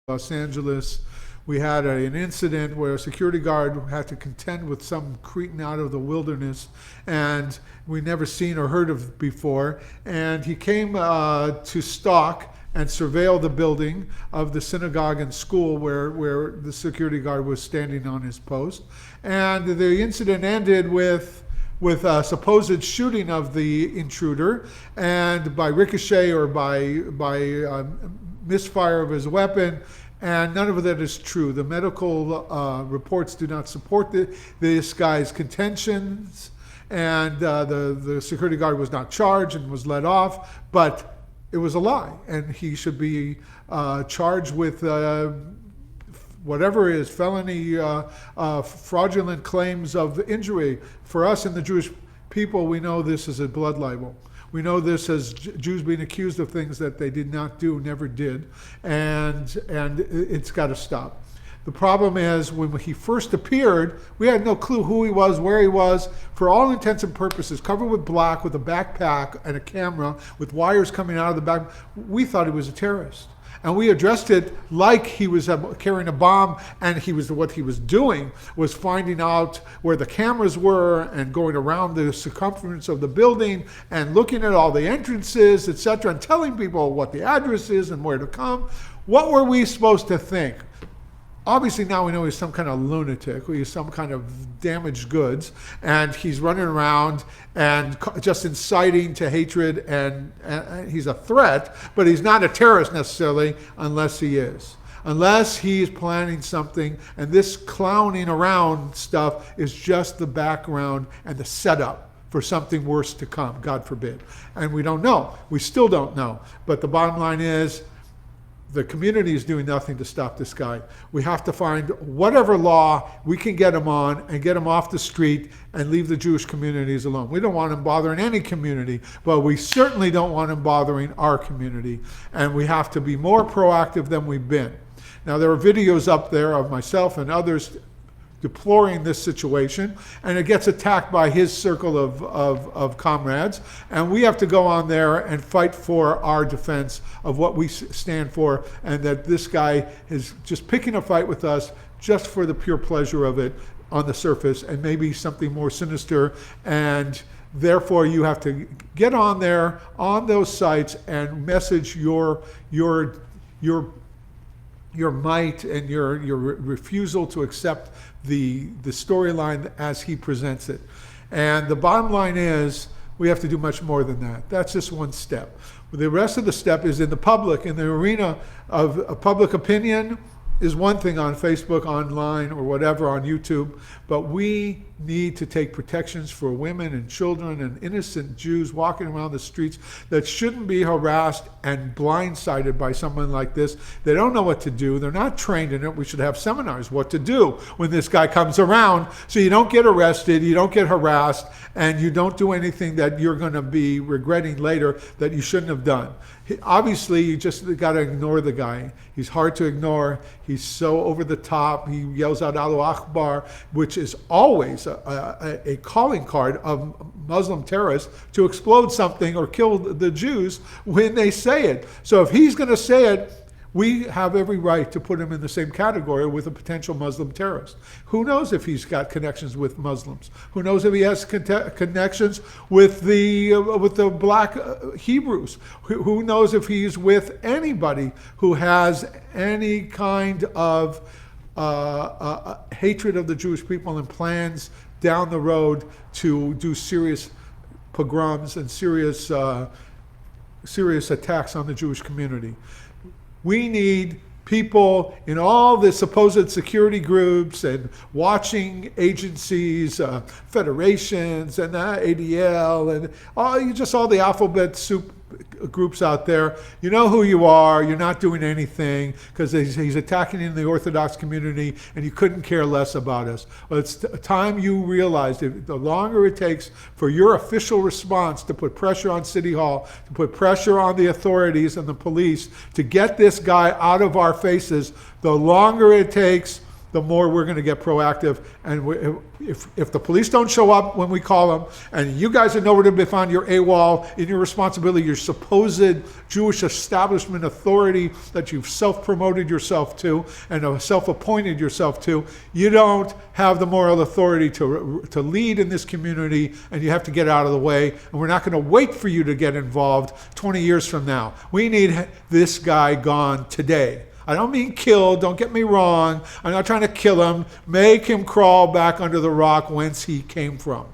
Los Angeles. We had an incident where a security guard had to contend with some cretin out of the wilderness, and we never seen or heard of before. And he came to stalk and surveil the building of the synagogue and school where the security guard was standing on his post. And the incident ended with a supposed shooting of the intruder, and by ricochet or by misfire of his weapon. And none of that is true. The medical reports do not support this guy's contentions, and the security guard was not charged and was let off, but it was a lie, and he should be charged with whatever is felony fraudulent claims of injury. For us in the Jewish people, we know this is a blood libel. We know this as Jews being accused of things that they did not do, never did, and it's got to stop. The problem is, when he first appeared, we had no clue who he was, where he was. For all intents and purposes, covered with black, with a backpack and a camera, with wires coming out of the back, we thought he was a terrorist. And we addressed it like he was carrying a bomb, and what he was doing was finding out where the cameras were and going around the circumference of the building and looking at all the entrances, etc., and telling people what the address is and where to come. What were we supposed to think? Obviously now we know he's some kind of lunatic, he's some kind of damaged goods, and he's running around and just inciting to hatred, and he's a threat, but he's not a terrorist necessarily unless he is. Unless he's planning something, and this clowning around stuff is just the background and the setup for something worse to come, God forbid. And we don't know. We still don't know. But the bottom line is, the community is doing nothing to stop this guy. We have to find whatever law we can get him on and get him off the street and leave the Jewish communities alone. We don't want him bothering any community, but we certainly don't want him bothering our community. And we have to be more proactive than we've been. Now, there are videos up there of myself and others deploring this situation, and it gets attacked by his circle of comrades, and we have to go on there and fight for our defense of what we stand for, and that this guy is just picking a fight with us just for the pure pleasure of it on the surface, and maybe something more sinister. And therefore you have to get on there on those sites and message your might and your refusal to accept the storyline as he presents it. And the bottom line is, we have to do much more than that. That's just one step. The rest of the step is in the public, in the arena of public opinion is one thing on Facebook, online, or whatever, on YouTube, but we need to take protections for women and children and innocent Jews walking around the streets that shouldn't be harassed and blindsided by someone like this. They don't know what to do. They're not trained in it. We should have seminars what to do when this guy comes around, so you don't get arrested, you don't get harassed, and you don't do anything that you're going to be regretting later that you shouldn't have done. Obviously, you just got to ignore the guy. He's hard to ignore. He's so over the top. He yells out Allahu Akbar, which is always a calling card of Muslim terrorists to explode something or kill the Jews when they say it. So if he's going to say it, we have every right to put him in the same category with a potential Muslim terrorist. Who knows if he's got connections with Muslims? Who knows if he has connections with the black Hebrews? Who knows if he's with anybody who has any kind of hatred of the Jewish people and plans down the road to do serious pogroms and serious attacks on the Jewish community. We need people in all the supposed security groups and watching agencies, federations, and ADL, and all the alphabet soup groups out there. You know who you are. You're not doing anything because he's attacking in the Orthodox community, and you couldn't care less about us. Well, it's time you realize that the longer it takes for your official response to put pressure on City Hall, to put pressure on the authorities and the police to get this guy out of our faces, the longer it takes, the more we're going to get proactive. And if the police don't show up when we call them, and you guys are nowhere to be found, you're AWOL in your responsibility, your supposed Jewish establishment authority that you've self-promoted yourself to and self-appointed yourself to, you don't have the moral authority to lead in this community, and you have to get out of the way. And we're not going to wait for you to get involved 20 years from now. We need this guy gone today. I don't mean killed, don't get me wrong. I'm not trying to kill him. Make him crawl back under the rock whence he came from.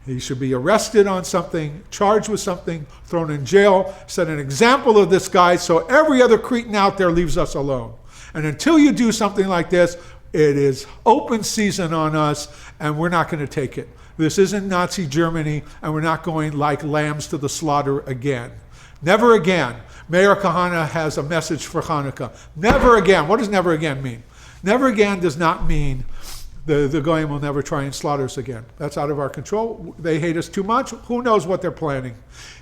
He should be arrested on something, charged with something, thrown in jail, set an example of this guy so every other Cretan out there leaves us alone. And until you do something like this, it is open season on us, and we're not going to take it. This isn't Nazi Germany, and we're not going like lambs to the slaughter again. Never again. Mayor Kahana has a message for Hanukkah. Never again. What does never again mean? Never again does not mean the Goyim will never try and slaughter us again. That's out of our control. They hate us too much. Who knows what they're planning?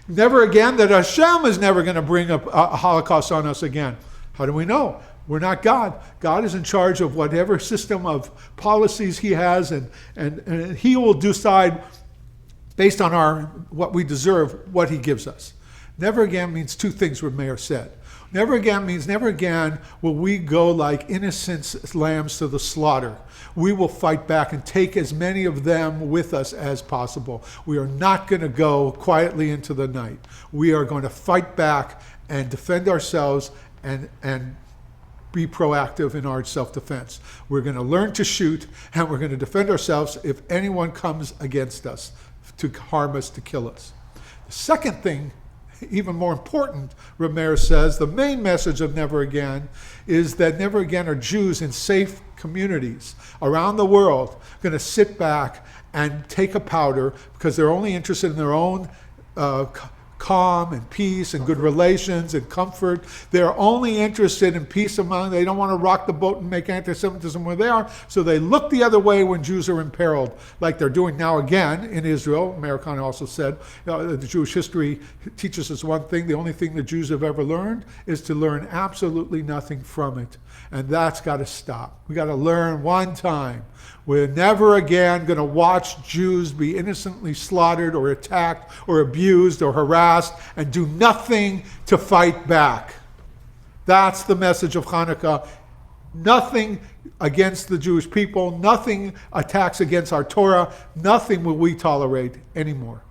Never again that Hashem is never going to bring a Holocaust on us again. How do we know? We're not God. God is in charge of whatever system of policies he has, and he will decide based on what we deserve, what he gives us. Never again means two things what Mayor said. Never again means never again will we go like innocent lambs to the slaughter. We will fight back and take as many of them with us as possible. We are not going to go quietly into the night. We are going to fight back and defend ourselves and be proactive in our self-defense. We're going to learn to shoot, and we're going to defend ourselves if anyone comes against us to harm us, to kill us. The second thing, even more important, Ramirez says, the main message of Never Again is that never again are Jews in safe communities around the world going to sit back and take a powder because they're only interested in their own calm and peace and good relations and comfort. They're only interested in peace among. They don't want to rock the boat and make anti-Semitism where they are, so they look the other way when Jews are imperiled, like they're doing now again in Israel. Americana also said, the Jewish history teaches us one thing: the only thing the Jews have ever learned is to learn absolutely nothing from it. And that's got to stop. We got to learn one time. We're never again going to watch Jews be innocently slaughtered or attacked or abused or harassed and do nothing to fight back. That's the message of Hanukkah. Nothing against the Jewish people, nothing attacks against our Torah, nothing will we tolerate anymore.